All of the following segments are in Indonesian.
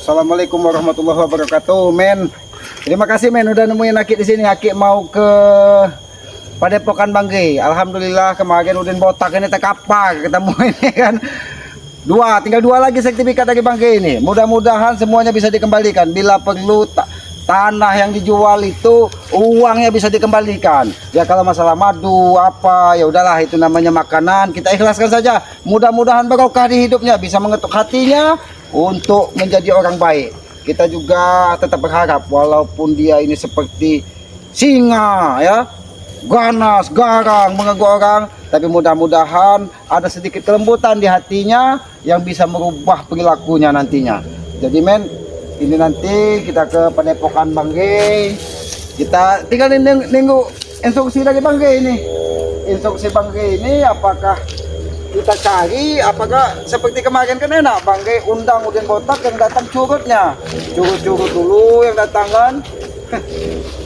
Assalamualaikum warahmatullahi wabarakatuh, men. Terima kasih, men, udah nemuin Aki di sini. Aki mau ke Padepokan Banggai. Alhamdulillah kemarin Udin botak ini tak apa ketemu ini kan. Tinggal dua lagi sertifikat dari Banggai ini. Mudah-mudahan semuanya bisa dikembalikan. Bila perlu tanah yang dijual itu uangnya bisa dikembalikan. Ya kalau masalah madu apa ya udahlah, itu namanya makanan, kita ikhlaskan saja. Mudah-mudahan barokah di hidupnya, bisa mengetuk hatinya untuk menjadi orang baik. Kita juga tetap berharap walaupun dia ini seperti singa ya, ganas, garang, mengganggu orang, tapi mudah-mudahan ada sedikit kelembutan di hatinya yang bisa merubah perilakunya nantinya. Jadi men, ini nanti kita ke Padepokan Banggai. Kita tinggal nunggu instruksi dari Banggai ini. Instruksi Banggai ini apakah kita cari, apakah seperti kemarin kan enak Banggai undang Udin botak yang datang curutnya. Curut dulu yang datang kan.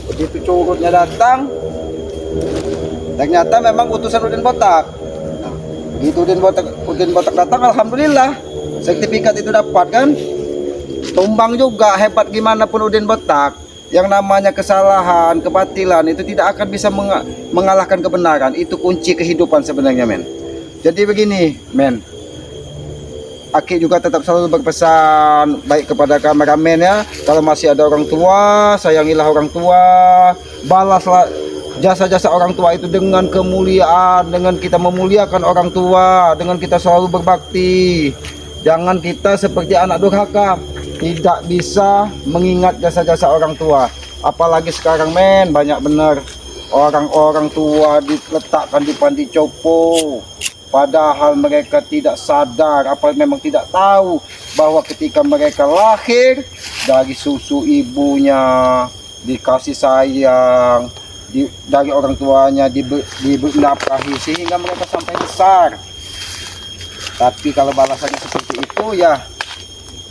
Begitu curutnya datang, ternyata memang utusan Udin botak. Begitu Udin botak datang, alhamdulillah sertifikat itu dapat kan. Tumbang juga, hebat gimana pun Udin botak, yang namanya kesalahan, kebatilan itu tidak akan bisa mengalahkan kebenaran. Itu kunci kehidupan sebenarnya, men. Jadi begini, men, Aki juga tetap selalu berpesan baik kepada kameramen ya. Kalau masih ada orang tua, sayangilah orang tua, balaslah jasa-jasa orang tua itu dengan kemuliaan, dengan kita memuliakan orang tua, dengan kita selalu berbakti. Jangan kita seperti anak durhaka, tidak bisa mengingat jasa-jasa orang tua. Apalagi sekarang, men, banyak benar orang-orang tua diletakkan di panti jompo, padahal mereka tidak sadar, apa memang tidak tahu bahwa ketika mereka lahir dari susu ibunya dikasih sayang, dari orang tuanya dinafkahi sehingga mereka sampai besar. Tapi kalau balasannya seperti itu ya,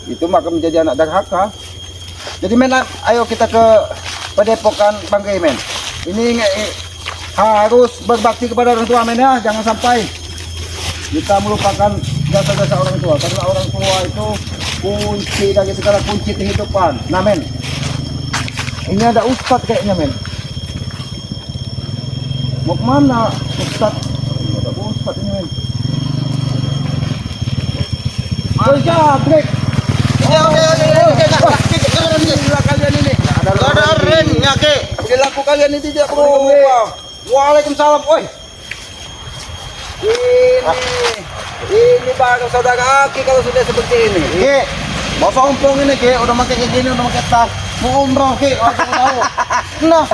itu maka menjadi anak durhaka. Jadi men, ayo kita ke Padepokan Banggai, men. Ini harus berbakti kepada orang tua, men ya. Jangan sampai kita melupakan jasa-jasa orang tua, karena orang tua itu kunci dari segala kunci kehidupan. Nah, men, ini ada ustadz kayaknya, men. Mau kemana ustadz? Ada ustadz ini, men. Break. Kalian ini ada remnya ke. Perilaku kalian ini tidak berubah. Waalaikumsalam, woi. Ini baru saudara Aki kalau sudah seperti ini. Ki, mau sompong ini Ki, udah pakai kayak gini, udah pakai tas. Mau umroh Ki, aku tahu. Nah,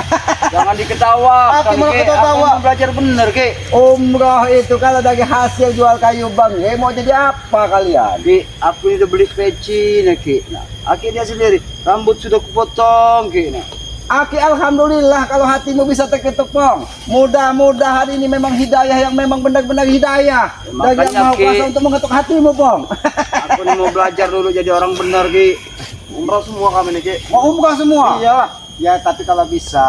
jangan diketawa. Aki mau ketawa. Belajar bener Ki. Umroh itu kalau dari hasil jual kayu Banggai, mau jadi apa kalian? Ki, aku ini udah beli peci nih Ki. Nah, Aki dia sendiri, rambut sudah kupotong Ki. Nah, Aki alhamdulillah kalau hatimu bisa terketuk, Pong. Mudah-mudahan ini memang hidayah yang memang benar-benar hidayah dari yang Maha Kuasa untuk mengetuk hatimu, Pong. Aku ini mau belajar dulu jadi orang benar Ki. Umroh semua kami nih Ki. Mau umroh semua? Iya. Ya tapi kalau bisa,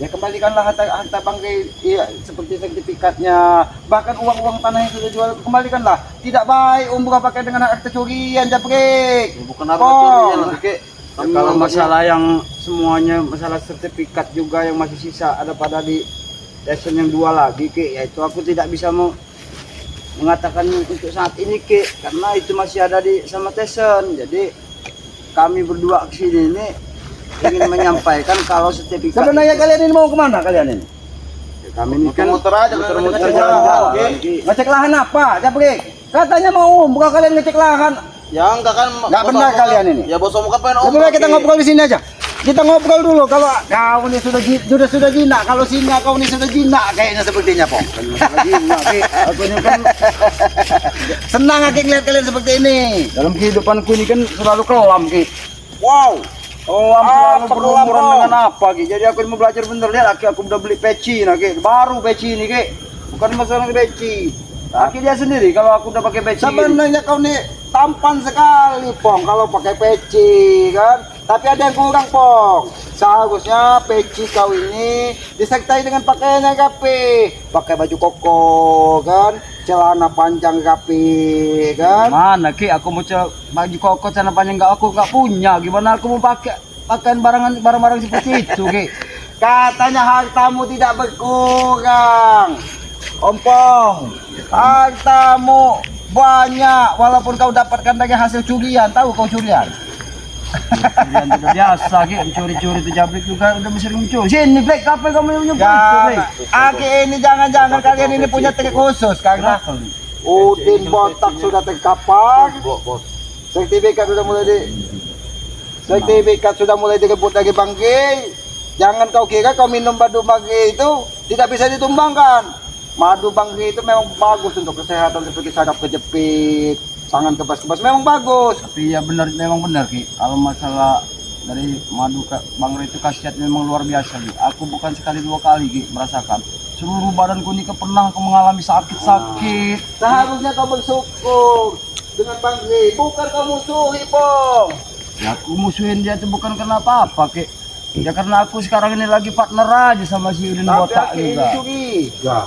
ya kembalikanlah harta Banggai, ya, seperti sertifikatnya. Bahkan uang-uang tanah yang sudah jual kembalikanlah. Tidak baik umroh pakai dengan harta curian, Japrik. Bukan harta curian lah Ki. Kalau masalah yang semuanya, masalah sertifikat juga yang masih sisa ada pada di lesson yang 2 lagi Ki, yaitu aku tidak bisa mau mengatakan untuk saat ini Ki, karena itu masih ada di sama Tyson. Jadi kami berdua kesini ini ingin menyampaikan kalau sertifikat sebenarnya itu, kalian ini mau kemana kalian ini? ya, kami ini kan muter aja, muter jalan-jalan. Ngecek lahan apa, Japrik? Katanya mau umroh kalian ngecek lahan. Ya enggak kan, nggak benar kalian ini. Ya bos kamu kapan Lebih baik kita ngobrol di sini aja. Kita ngobrol dulu. Kalau kau ini sudah jinak, kalau singa kau ini sudah jinak kayaknya sepertinya, Pong. Jinak, aku ini kan senang Aki lihat kalian seperti ini. dalam kehidupanku ini kan selalu kelam Ki. Wow. Kelam selalu Apa berumuran kelam, dengan apa Ki. Jadi aku mau belajar bener, lihat Ki, aku udah beli peci nah Ki. Baru peci ini Ki. Bukan masalah peci. Aki dia sendiri kalau aku udah pakai peci. Sebenarnya kau nih tampan sekali, Pong, kalau pakai peci kan. Tapi ada yang kurang, Pong. Seharusnya peci kau ini disertai dengan pakaian yang rapi. Pakai baju koko, kan? Celana panjang rapi, kan? Mana Ki, aku mau baju koko celana panjang aku nggak punya. Gimana aku mau pakai pakaian barang-barang seperti itu, Ki? Katanya hartamu tidak berkurang. Om Pong, hartamu banyak walaupun kau dapatkan dari hasil curian. Tahu kau curian? Curian sudah biasa, Ki. Mencuri-curi itu Jabrik juga udah sering mencuri. Sini, Black, kapan kamu yang nyumpul itu, Black? Aki ini jangan-jangan kalian ini punya trik khusus karena Udin Botak sudah terkapar. Sertifikat sudah mulai direbut dari Bangke. Jangan kau kira kau minum madu Bangke itu tidak bisa ditumbangkan. Madu Bangke itu memang bagus untuk kesehatan seperti saraf kejepit, tangan kebas-kebas memang bagus. Tapi ya benar, memang benar Ki. Kalau masalah dari madu Bangre itu khasiatnya memang luar biasa Ki. Aku bukan sekali dua kali Ki merasakan. Seluruh badanku ini pernah aku mengalami sakit-sakit. Seharusnya kau bersyukur dengan Bangke, bukan kau musuhi, Pong. Ya aku musuhin dia itu bukan karena apa-apa Ki. Ya karena aku sekarang ini lagi partner aja sama si Udin Botak Tapi juga. ini curiga.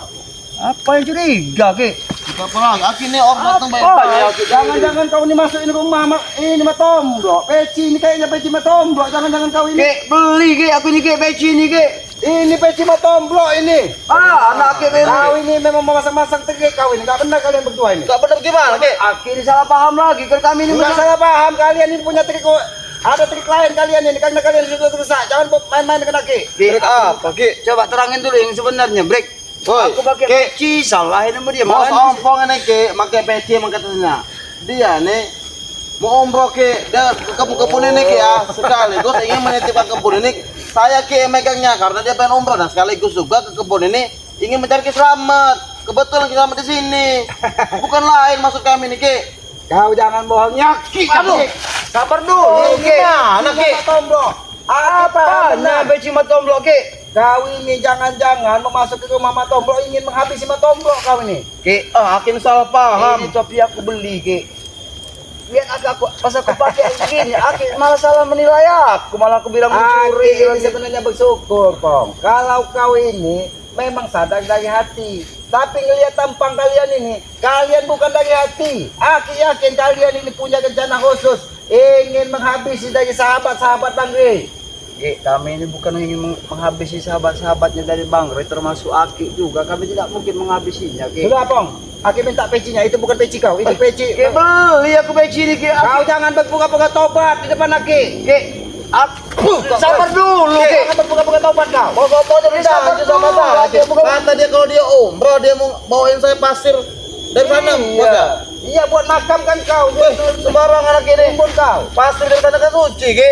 Apa yang curiga Ki? Apa lagi? Aki ini orang datang Apa? baik-baik. Jangan-jangan kau ini masukin rumah ini mah tombro. Peci ini kayaknya peci mah tombro. Jangan-jangan kau ini. Ki, beli Ki, aku ini Ki, peci ini Ki. Ini peci mah tombro ini. Anak Ki, Kau ini memang memasang-masang tegek kau ini. Enggak benar kalian berdua ini. Gak benar gimana, Ki? Akhirnya salah paham lagi kan kami ini Enggak salah paham, kalian ini punya trik. Ada trik lain kalian ini karena kalian sudah rusak. Jangan main-main dengan Ki. Trik apa, Ki? Coba terangin dulu yang sebenarnya, Break. Woi, Aku pakai Ki. peci, salahin sama dia. Bos Malahan ompong ini, Ki, pakai peci emang katanya. Dia nih mau umroh, Ki. Dia ke kebun ini, Ki, ya. Sekaligus ingin menitipkan kebun ini. Saya, Ki, yang megangnya karena dia pengen umroh dan sekaligus juga ke kebun ini ingin mencari Kisramat. Kebetulan Kisramat di sini. Bukan lain maksud kami nih, Ki. Kau jangan bohong Ki. Aduh. Sabar dulu, Ki. Gimana, Ki? Tombro. apa? Nah, peci matomblo, Ki. Kau ini jangan-jangan memasuk ke rumah Matombro ingin menghabisi Matombro kau ini. Ki, Aki ini salah paham. ini topi aku beli, Ki. Lihat aku pas aku pakai begini, Aki malah salah menilai aku, malah aku bilang mencuri. Ini sebenarnya bersyukur, Pong. Kalau kau ini memang sadar dari hati. Tapi ngelihat tampang kalian ini, kalian bukan dari hati. Aki yakin kalian ini punya rencana khusus, ingin menghabisi dari sahabat-sahabat Bangre. Kami ini bukan ingin menghabisi sahabat-sahabatnya dari Bangre, termasuk Aki juga. Kami tidak mungkin menghabisinya, Ki. Sudah, Pong. Aki minta pecinya, itu bukan peci kau, itu peci. Ki, beli aku peci ini, Ki. Kau jangan berpura-pura tobat di depan Aki. Ki, aku sabar dulu, Ki. Jangan berpura-pura tobat kau. Mau dari Sabar dah dulu, sama Aki. Kata dia kalau dia umroh dia mau bawain saya pasir dari sana. Iya. Iya, buat makam kan kau. Sembarang anak ini. Kumpul kau. Pasir dari sana kan suci, Ki.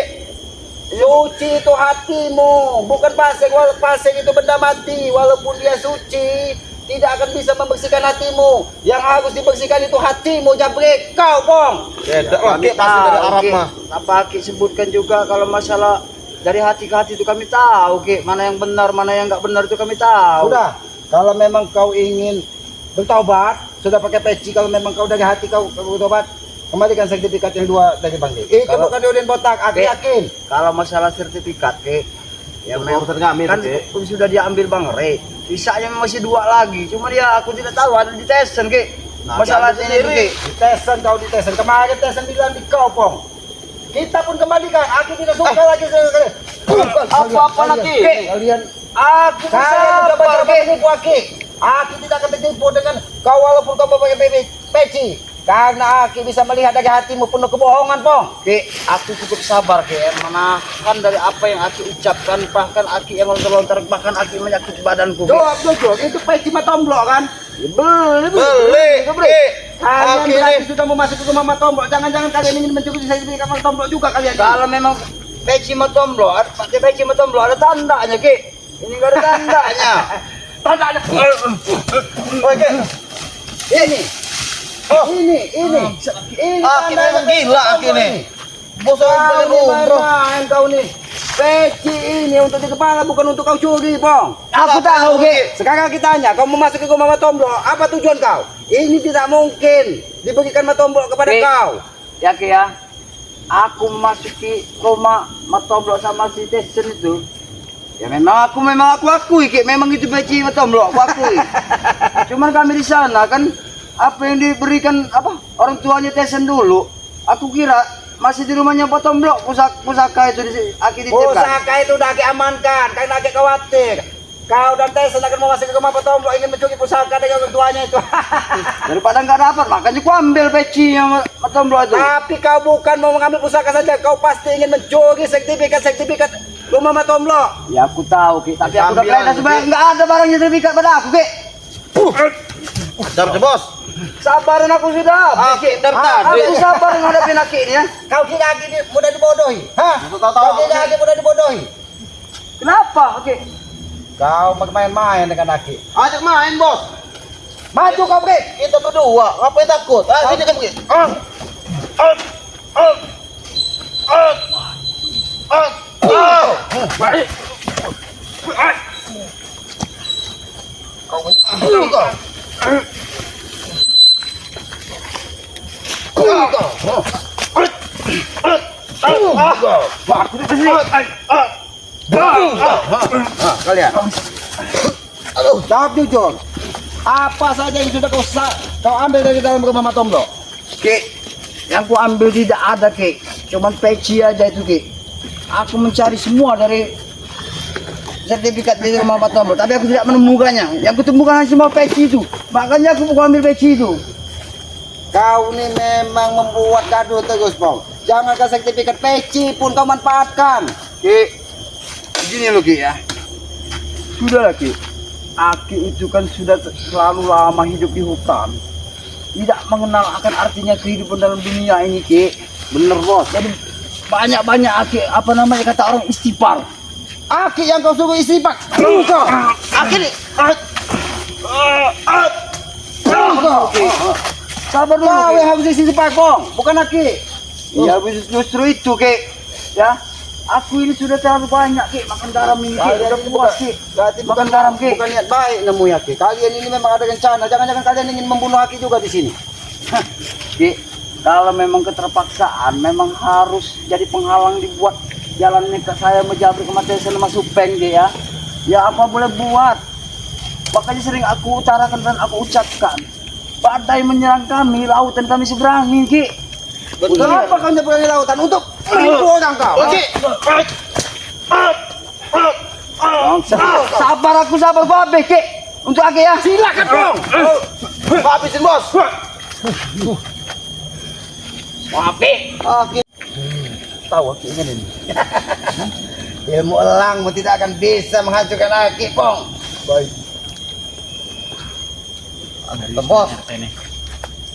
Suci itu hatimu, bukan pasir. Pasir itu benda mati. Walaupun dia suci, tidak akan bisa membersihkan hatimu. Yang harus dibersihkan itu hatimu, Jabrik. Kau, Pong. Beda lah, Ki, pasir dari Arab Ki. mah. Apa Ki sebutkan juga kalau masalah dari hati ke hati itu kami tahu, Ki. Mana yang benar, mana yang nggak benar itu kami tahu. Sudah, kalau memang kau ingin bertobat, sudah pakai peci. Kalau memang kau dari hati kau bertobat, kembalikan sertifikat yang 2 dari Bang D. Itu Kalau- bukan Udin Botak, aku Ki. yakin. Kalau masalah sertifikat, Ki, ya memang Urusan kami, kan Ki. sudah diambil Bang Re. Sisanya masih 2 lagi. Cuma dia aku tidak tahu ada di Tesen, Ki. Nah, Masalah diambil ini, Ki. sendiri. Ditesan kau ditesan. Kemarin tesan bilang di kau, Pong. Kita pun kembalikan. Aku tidak suka lagi sekali. Apa-apa lagi? Kalian Aku saya sabar, mencoba Ki. menipu Aki. Aki tidak akan tertipu dengan kau walaupun kau memakai peci. Karena Aki bisa melihat dari hatimu penuh kebohongan, Pong. Ki, aku cukup sabar, Ki. Menahan dari apa yang Aki ucapkan, bahkan Aki yang lontar-lontar, bahkan Aki menyakiti badanku, Ki. Jawab jujur, itu peci Matomblo kan? Beli, Beli, Ki. Kalian Aki berarti ini sudah mau masuk ke rumah Matomblo. Jangan-jangan kalian ingin mencuri sertifikat Matomblo juga kalian. Kalau memang peci matomblo, pakai peci matomblo ada tandanya, Ki. Ini nggak ada tandanya. Tandanya. Oke. Ini. Oh, ini. Ini Aki tandanya memang gila, Matomblo Aki ini. ini. Bos Kau orang pengen ini umroh. main kau nih. Peci ini untuk di kepala bukan untuk kau curi, Pong. Aku tahu, Ki. Sekarang kita tanya, kau mau masuk ke rumah Matomblo, apa tujuan kau? Ini tidak mungkin diberikan Matomblo kepada Ki. kau. Ya, Ki ya. aku memasuki rumah Matomblok sama si Tyson itu, ya memang aku akui, Ki, memang itu peci Matomblok, aku akui. Cuman kami di sana kan apa yang diberikan apa orang tuanya Tyson dulu, aku kira masih di rumahnya Matomblok pusaka itu dititipkan. Pusaka itu udah amankan, karena agak khawatir. Kau dan Tyson akan memasuki rumah Matomblok ingin mencuri pusaka dengan orang tuanya itu. Daripada nggak dapat, makanya ku ambil pecinya Matomblok itu. Tapi kau bukan mau mengambil pusaka saja, kau pasti ingin mencuri sertifikat rumah Matomblok. Ya aku tahu, Ki, tapi aku udah Sambilan, geledah sebenarnya Ki. nggak ada barang sertifikat pada aku, Ki. Siap bos. Sabaran aku sudah. Aki dari tadi. Aku sabar menghadapi Aki ini ya. Kau kira lagi mudah dibodohi? Hah? Tahu-tahu Kau aku kira lagi mudah dibodohi? Kenapa? Oke. Kau main-main dengan Aki. Ajak main bos. Maju kau, Ki. Kita berdua, ngapain takut? Ah, sini kamu. Kalian. Jawab jujur. Apa saja yang sudah kau ambil dari dalam rumah Matomblok? Ki, yang ku ambil tidak ada, Ki. Cuman peci aja itu, Ki. Aku mencari semua dari sertifikat di rumah Matomblok, tapi aku tidak menemukannya. Yang kutemukan hanya semua peci itu. Makanya aku mau ambil peci itu. Kau ini memang membuat gaduh terus, Pong. Jangankan sertifikat peci pun kau manfaatkan. Ki, begini loh, Ki ya. Sudahlah, Ki. Aki itu kan sudah selalu lama hidup di hutan. Tidak mengenal akan artinya kehidupan dalam dunia ini, Ki. Bener bos. Jadi banyak-banyak Aki, apa namanya kata orang, istighfar. Aki yang kau suruh istighfar. Aki nih. Sabar dulu, Kau Ki. yang harus istighfar, Pong. Bukan Aki. Ya justru itu, Ki. Ya, aku ini sudah terlalu banyak, Ki, makan garam ini, Ki. Kalian Udah ini puas, Ki. berarti Makan garam, Ki. bukan niat baik nemu ya, Ki. Kalian ini memang ada rencana. Jangan-jangan kalian ingin membunuh Aki juga di sini. Ki, kalau memang keterpaksaan, memang harus jadi penghalang dibuat jalannya ke saya menjabri ke Matius sama Supeng, Ki, ya. Ya apa boleh buat. Makanya sering aku utarakan dan aku ucapkan. Badai menyerang kami, lautan kami seberangi, Ki. Kenapa kau nyeberangi lautan? Untuk menipu orang kau. Oke. Sabar babe, Ki. Untuk Aki ya. Silakan, Pong. Habisin bos. Babe. Aki. Tahu Aki ingin ini. Ilmu elangmu tidak akan bisa menghancurkan Aki, Pong. Baik. Antem, Bos.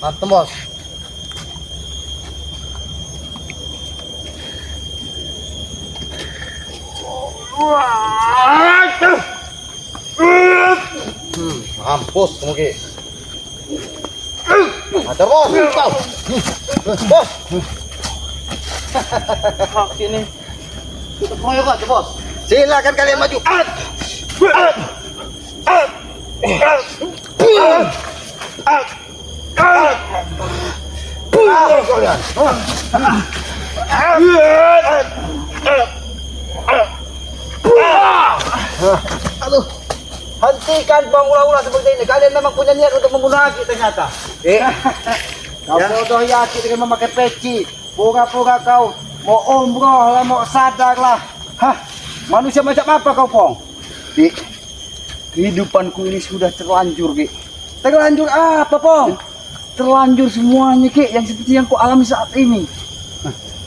Antem, Bos. Mampus kamu Ki. Ada bos. Bos. Aki nih. Kita pengoyok aja bos. Silakan kalian maju. Aduh, hentikan bang ulah-ulah seperti ini. Kalian memang punya niat untuk membunuh Aki ternyata. Kau bodoh ya Aki dengan memakai peci. Pura-pura kau mau umroh lah, mau sadar lah. Hah, manusia macam apa kau, Pong? Ki, kehidupanku ini sudah terlanjur, Ki. Terlanjur apa, Pong? Terlanjur semuanya, Ki, yang seperti yang ku alami saat ini.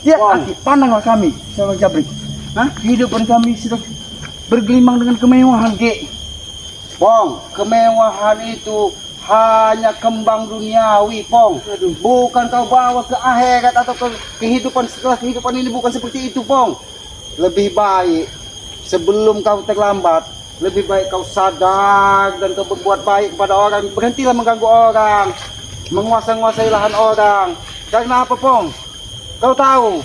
Ya, Pong. Aki, pandanglah kami sama Jabrik. Hah? Kehidupan kami sudah bergelimang dengan kemewahan, Ki. Pong, kemewahan itu hanya kembang duniawi, Pong. Bukan kau bawa ke akhirat atau ke kehidupan setelah kehidupan ini, bukan seperti itu, Pong. Lebih baik sebelum kau terlambat, lebih baik kau sadar dan kau berbuat baik kepada orang. Berhentilah mengganggu orang, menguasai lahan orang. Karena apa, Pong? Kau tahu,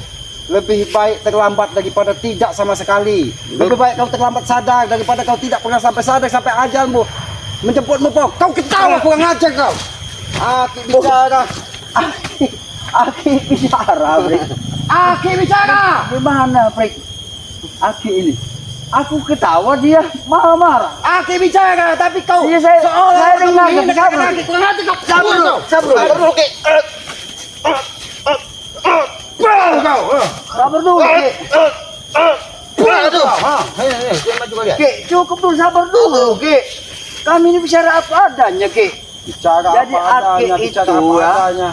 lebih baik terlambat daripada tidak sama sekali. Lebih baik kau terlambat sadar daripada kau tidak pernah sampai sadar sampai ajalmu menjemputmu, Pong. Kau ketawa kurang ajar kau. Aki bicara. Aki bicara, Brik. Aki bicara. Gimana, Prik? Aki ini. Aku ketawa dia marah-marah. Aki bicara, tapi kau saya dengar Aki kurang hati kau. Sabar dulu, Ki. Sabar dulu, Ki. Ki, cukup dulu, sabar dulu, Ki. Kami ini bicara apa adanya, Ki. Bicara Jadi apa adanya, Aki bicara itu apa ya, adanya.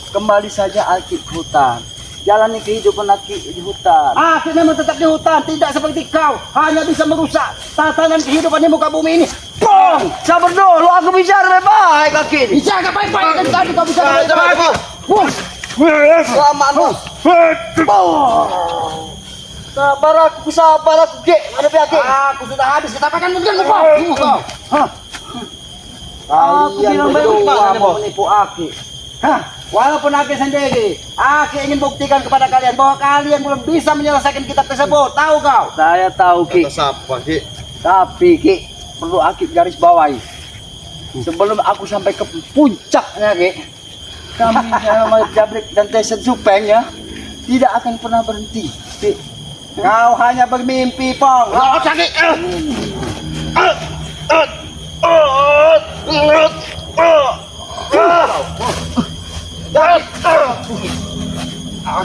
kembali saja Aki ke hutan. Jalani kehidupan Aki di hutan. Aki memang tetap di hutan, tidak seperti kau. Hanya bisa merusak tatanan kehidupan di muka bumi ini. Pong! Sabar dulu, aku bicara baik-baik Aki ini. Bicara baik-baik dan tadi kau bicara baik-baik. Kelamaan, Bos. Sabar aku, Ki. Hadapi Aki. Aku sudah habis katakan mungkin kau. Aku bilang berdua baik-baik mau menipu Aki. Walaupun Aki sendiri, Aki ingin buktikan kepada kalian bahwa kalian belum bisa menyelesaikan kitab tersebut. Tahu kau? Saya tahu, Ki. Kata siapa, Ki? Tapi, Ki, perlu Aki garis bawahi. Sebelum aku sampai ke puncaknya, Ki, kami sama Jabrik dan Tesen Supeng ya, tidak akan pernah berhenti, Ki. Kau hanya bermimpi, Pong. Sakit.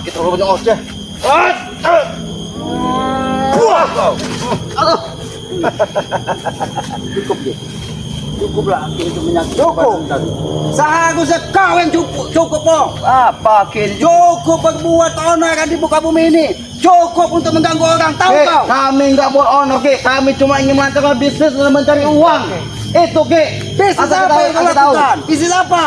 Kita banyak osnya. Cukuplah Aki untuk menyakiti. Cukup. Seharusnya kau yang cukup, Pong. Apa, Ki? Cukup berbuat onar di muka bumi ini. Cukup untuk mengganggu orang. Tahu Ki, kau? kami nggak buat honor, Ki. Kami cuma ingin melancarkan bisnis dan mencari uang. Itu, Ki. Bisnis Asal apa yang kau kita tahu. lakukan? Bisnis apa?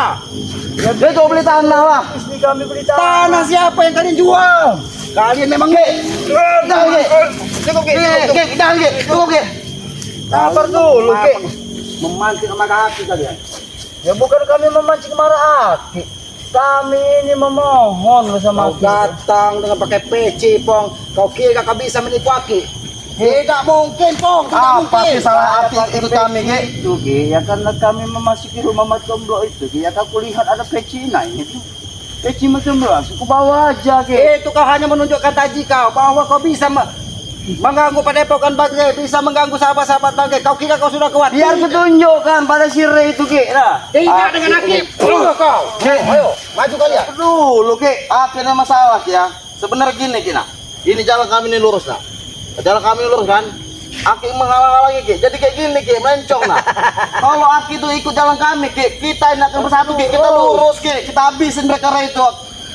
Dia coba beli tanah lah. Istri kami beli Tanah siapa yang kalian jual? Kalian memang Jangan, Ki. Cukup, Ki. Ki, jangan, Ki. Cukup, Ki. Sabar dulu, Ki. memancing amarah hati kalian. Ya bukan kami memancing marah Aki. Kami ini memohon sama Kau datang dengan pakai peci, Pong. Kau kira kau bisa menipu Aki? Tidak mungkin, Pong. Tidak Apa mungkin. sih salah hati itu kami, Ki? Itu, Ki. Ya karena kami memasuki rumah Matomblo itu, Ki. Ya aku lihat ada peci ini. Peci Matomblo, aku bawa aja, Ki. Itu kau hanya menunjukkan taji kau bahwa kau bisa mengganggu padepokan Bagre, bisa mengganggu sahabat-sahabat Bagre. Kau kira kau sudah kuat? Biar Tidak. kutunjukkan pada si Re itu, Ki. Nah, Tidak dengan Aki. Kau. Ayo, maju kalian. dulu, Ki. Akhirnya masalah, Ki, ya. Sebenarnya gini, Ki, nak. Ini jalan kami ini lurus, nak. Jalan kami ini lurus kan? Aki menghalang-halangi, Ki. Jadi kayak gini, Ki, melencong, nak. Kalau Aki itu ikut jalan kami, Ki, kita ini akan bersatu, Ki. Kita lurus, Ki. Kita habisin mereka itu.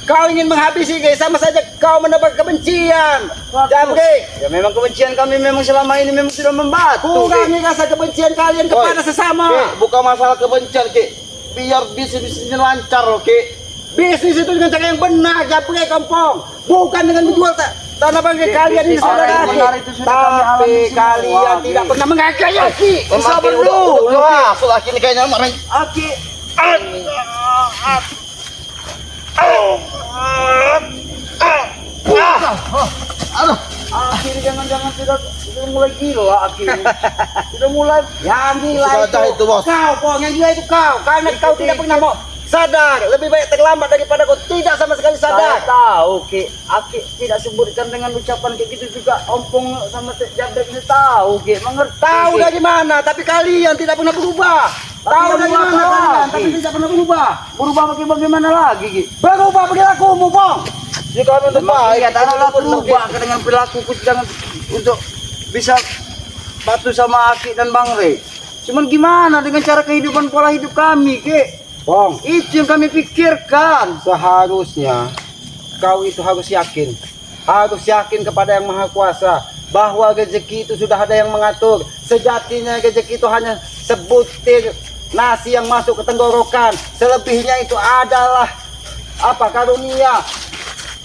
Kau ingin menghabisi, guys, sama saja kau menebar kebencian. Jabrik. Ya memang kebencian kami memang selama ini memang sudah membantu, Ki. Kurangi rasa kebencian kalian kepada sesama. Ki, bukan masalah kebencian, Ki. Biar bisnis-bisnisnya lancar, loh, Ki. Bisnis itu dengan cara yang benar, Jabrik, Kompong. Bukan dengan menjual tanah bangkai kalian ini bisnis orang yang saudara. benar itu sudah kami Tapi alami semua, kalian Ki. tidak pernah menghargai Aki. Makin udah masuk Aki ini kayaknya marah. Aki. Aduh. Aki ini jangan-jangan sudah mulai gila, Aki. Sudah mulai. Yang gila Sudah itu, Bos. Kau, Pong. Yang gila itu kau. Karena kau tidak pernah mau sadar. Lebih baik terlambat daripada kau tidak sama sekali Saya sadar. tahu, Ki. Aki tidak sebutkan dengan ucapan kayak gitu juga. Ompong sama Jabrik ini tahu, Ki. Mengerti. Tahu Ki. dari mana, tapi kalian tidak pernah berubah. Tapi Tahu tidak dari mana berubah kalian, lagi. tapi tidak pernah berubah. Berubah bagaimana lagi, Ki? Berubah perilakumu, Pong. Ya kami untuk Memang baik. iya, tanahlah berubah dengan perilakuku jangan untuk bisa patuh sama Aki dan Bang Re. Cuman gimana dengan cara kehidupan pola hidup kami, Ki? Pong, Itu yang kami pikirkan. seharusnya kau itu harus yakin. Harus yakin kepada Yang Maha Kuasa bahwa rezeki itu sudah ada yang mengatur. Sejatinya rezeki itu hanya sebutir nasi yang masuk ke tenggorokan. Selebihnya itu adalah apa? Karunia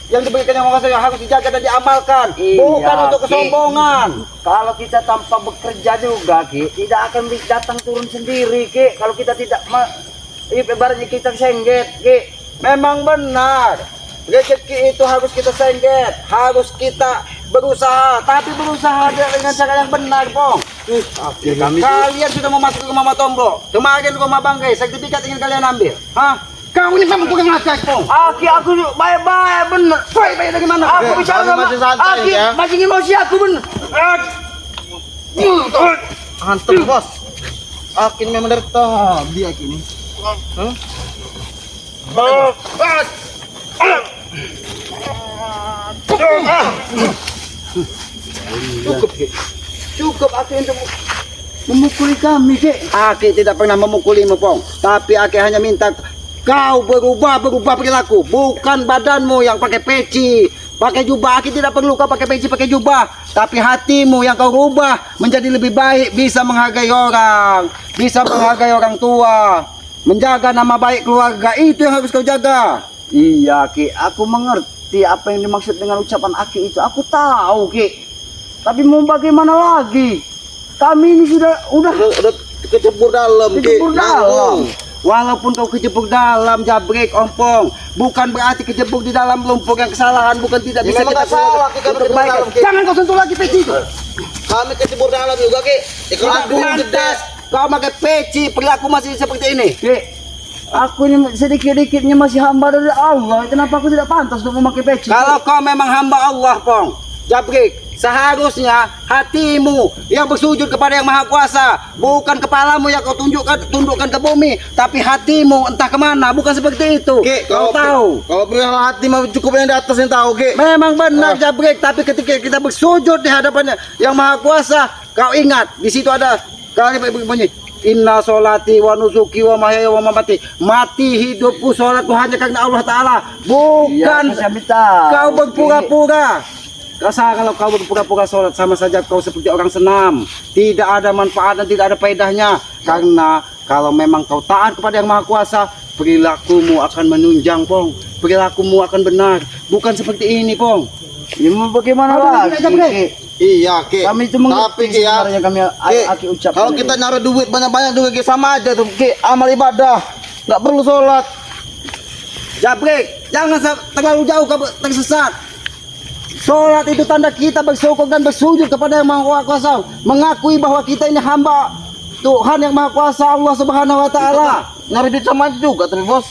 yang diberikan Yang Maha Kuasa yang harus dijaga dan diamalkan. Iya, Bukan untuk Ki. kesombongan. Kalau kita tanpa bekerja juga, Ki, tidak akan datang turun sendiri, Ki. Kalau kita tidak ibaratnya kita sengget, Ki. Memang benar. Rezeki itu harus kita sengget, harus kita berusaha, tapi berusaha dengan cara yang benar, Pong. Kami Kalian sudah mau masuk ke rumah Matomblo. Kemarin ke rumah Bangkai, sertifikat ingin kalian ambil. Hah? Kau ini memang tukang ngacak, Pong. Aki aku baik-baik bener. Baik-baik dari mana? Aku bicara kami sama masih santai, Aki, ya. masih emosi aku bener. Hantem bos. Akin memang menderita dia kini. Cukup, Ki. Cukup Aki untuk memukuli kami, Ki. Aki tidak pernah memukulimu, Pong. Tapi Aki hanya minta kau berubah perilaku. Bukan badanmu yang pakai peci, pakai jubah. Aki tidak perlu kau pakai peci, pakai jubah. Tapi hatimu yang kau rubah menjadi lebih baik, bisa menghargai orang, bisa menghargai orang tua, menjaga nama baik keluarga. Itu yang harus kau jaga. Iya, Ki. Aku mengerti apa yang dimaksud dengan ucapan Aki itu. Aku tahu, Ki. Tapi mau bagaimana lagi? Kami ini udah Udah kecebur dalam, Ki. kecebur dalam. Walaupun kau kejebuk dalam Jabrek, Ompong, bukan berarti kejebuk di dalam lumpur yang kesalahan, bukan tidak Ya, bisa memang kita nggak salah, kita untuk kejebur kebaikan. dalam, Ki. Jangan kau sentuh lagi peci itu. Kami kecebur dalam juga, Ki. Kalau Tidak aduh gede. pantas kau pakai peci, perilaku masih seperti ini. Ki, aku ini sedikit-dikitnya masih hamba dari Allah. Kenapa aku tidak pantas untuk memakai peci? Kalau kau memang hamba Allah, Pong, Jabrek, seharusnya hatimu yang bersujud kepada yang Maha Kuasa, bukan kepalamu yang kau tundukkan ke bumi, tapi hatimu entah kemana, bukan seperti itu. Ki, Kau tahu. Kalau perihal hati mah cukup yang di atas yang tahu, Ki. Memang benar Jabrek, tapi ketika kita bersujud di hadapannya yang Maha Kuasa, kau ingat di situ ada kalimat bunyi, Inna sholati wa nusuki wa mahyaya wa mamati. Mati hidupku sholatku hanya karena Allah Ta'ala, bukan Iya, kami tahu, kau Ki. berpura-pura. Rasa kalau kau berpura-pura sholat sama saja kau seperti orang senam, tidak ada manfaat dan tidak ada faedahnya. Karena kalau memang kau taat kepada yang Maha Kuasa, perilakumu akan menunjang, Pong. Perilakumu akan benar, bukan seperti ini, Pong. Ya, mau bagaimana Kau lagi? tidak Jabrek. Ki? Iya, Ki. Kami itu mengerti Tapi, Ki, ya. sebenarnya kami Ki, Aki ucapkan. kalau kita naruh duit banyak-banyak juga, Ki, sama aja tuh, Ki. Amal ibadah. Nggak perlu sholat. Jabrek, jangan terlalu jauh kau tersesat. Sholat itu tanda kita bersyukur dan bersujud kepada yang Maha Kuasa, mengakui bahwa kita ini hamba Tuhan yang Maha Kuasa, Allah Subhanahu wa Ta'ala. Naruh duit sama aja juga, tapi bos.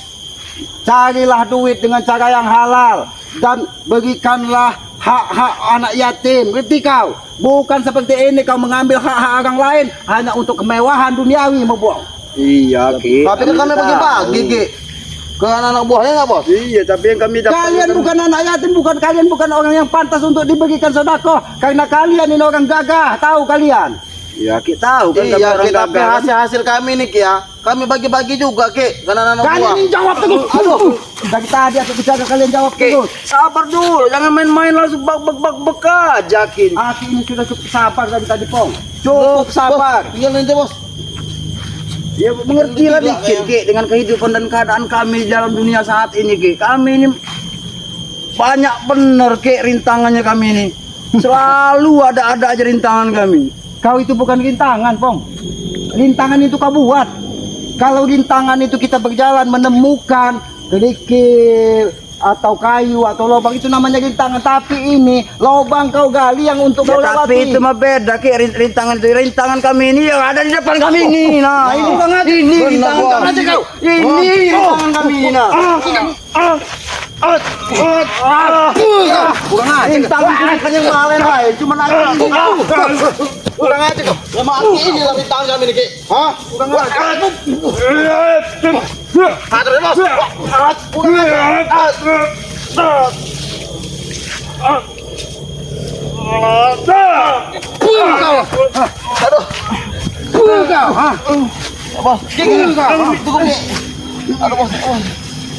Carilah duit dengan cara yang halal dan berikanlah hak-hak anak yatim. Ngerti kau? Bukan seperti ini kau mengambil hak-hak orang lain hanya untuk kemewahan duniawi, mau buang. Iya, Ki. Tapi kan kami bagi-bagi, Ki. Ke anak-anak buahnya nggak, bos? Iya, tapi yang kami dapat Kalian bukan anak yatim, kalian bukan orang yang pantas untuk diberikan sedekah karena kalian ini orang gagah, tahu kalian? Ya, Ki tahu kan kami Iya, orang Ki, tapi gagah, kan? hasil kami nih, Ki, ya. Kami bagi-bagi juga, Ki. Ke anak-anak buah. Kalian ini jawab terus. Aduh, dari tadi aku bicara kalian jawab Ki, terus. sabar dulu, jangan main-main langsung bak aja, Ki. Aki ini sudah cukup sabar dari tadi, Pong. Cukup sabar. Tinggal nanti, bos. Ya mengertilah Tidak, dikit, ya. Ki, dengan kehidupan dan keadaan kami di dalam dunia saat ini, Ki. Kami ini banyak bener, Ki, rintangannya kami ini. Selalu ada aja rintangan kami. Kau itu bukan rintangan, Pong. Rintangan itu kau buat. Kalau rintangan itu kita berjalan menemukan kerikil atau kayu atau lubang, itu namanya rintangan. Tapi ini lubang kau gali yang untuk Ya, kau lewati. tapi itu mah beda, Ki. Rintangan kami ini yang ada di depan kami ini. Nah, ini bukan aja. ini Benar, rintangan Bos. kami. Ini rintangan kami ini. Nah. Kurang aja. Rintangan ini kan yang lain lain, cuma ada ini. Kurang aja kok. Memang aki ini lah bintang kami nih, Ki. Hah? Kurang aja. Hadir, bos. Kurang aja. Aduh. Kau, ha? Bos. Ki, tunggu, Ki. Aduh, bos.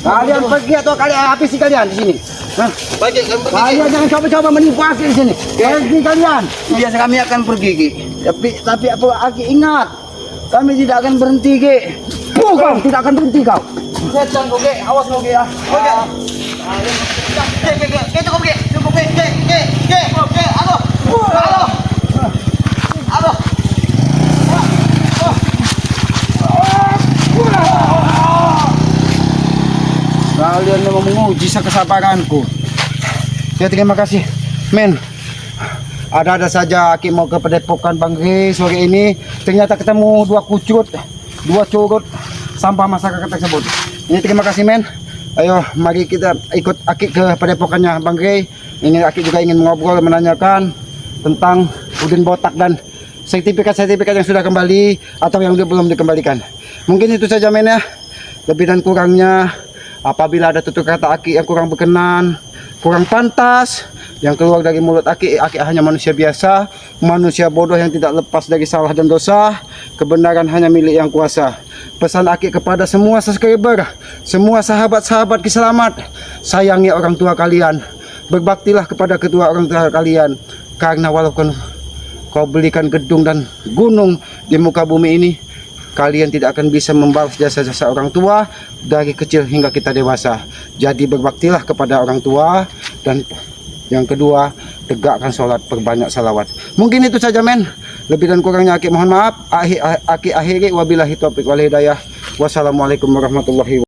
Kalian pergi atau kalian habisi kalian di sini. Hah? Bagi kami pergi. Kalian jangan coba-coba menipu Aki di sini. Pergi kalian. Biasa kami akan pergi, Ki. Tapi apa Aki ingat, kami tidak akan berhenti, Ki. Kau tidak akan berhenti kau. Setan kau, Ki. Awas kau, Ki, ya. Oke. Ki, cukup, Ki. Cukup, Ki. Ki. Aduh. Aduh. Aduh. Kalian memang menguji kesabaranku. Ya terima kasih, men. Ada-ada saja Aki mau ke Padepokan Bangre sore ini. Ternyata ketemu dua curut sampah masyarakat tersebut. Ini terima kasih men. Ayo mari kita ikut Aki ke padepokannya Bang Grey. Ini Aki juga ingin mengobrol menanyakan tentang Udin botak dan sertifikat-sertifikat yang sudah kembali atau yang belum dikembalikan. Mungkin itu saja men ya. Lebih dan kurangnya apabila ada tutur kata Aki yang kurang berkenan, kurang pantas yang keluar dari mulut Aki hanya manusia biasa, manusia bodoh yang tidak lepas dari salah dan dosa. Kebenaran hanya milik yang kuasa. Pesan Aki kepada semua subscriber, semua sahabat-sahabat Kiselamat, sayangi orang tua kalian, berbaktilah kepada kedua orang tua kalian, karena walaupun kau belikan gedung dan gunung di muka bumi ini, kalian tidak akan bisa membalas jasa-jasa orang tua dari kecil hingga kita dewasa. Jadi berbaktilah kepada orang tua, dan yang kedua, tegakkan sholat, perbanyak salawat. Mungkin itu saja men. Lebih dan kurangnya Aki mohon maaf. Aki akhiri, wabillahi taufiq wal hidayah. Wassalamualaikum warahmatullahi wabarakatuh.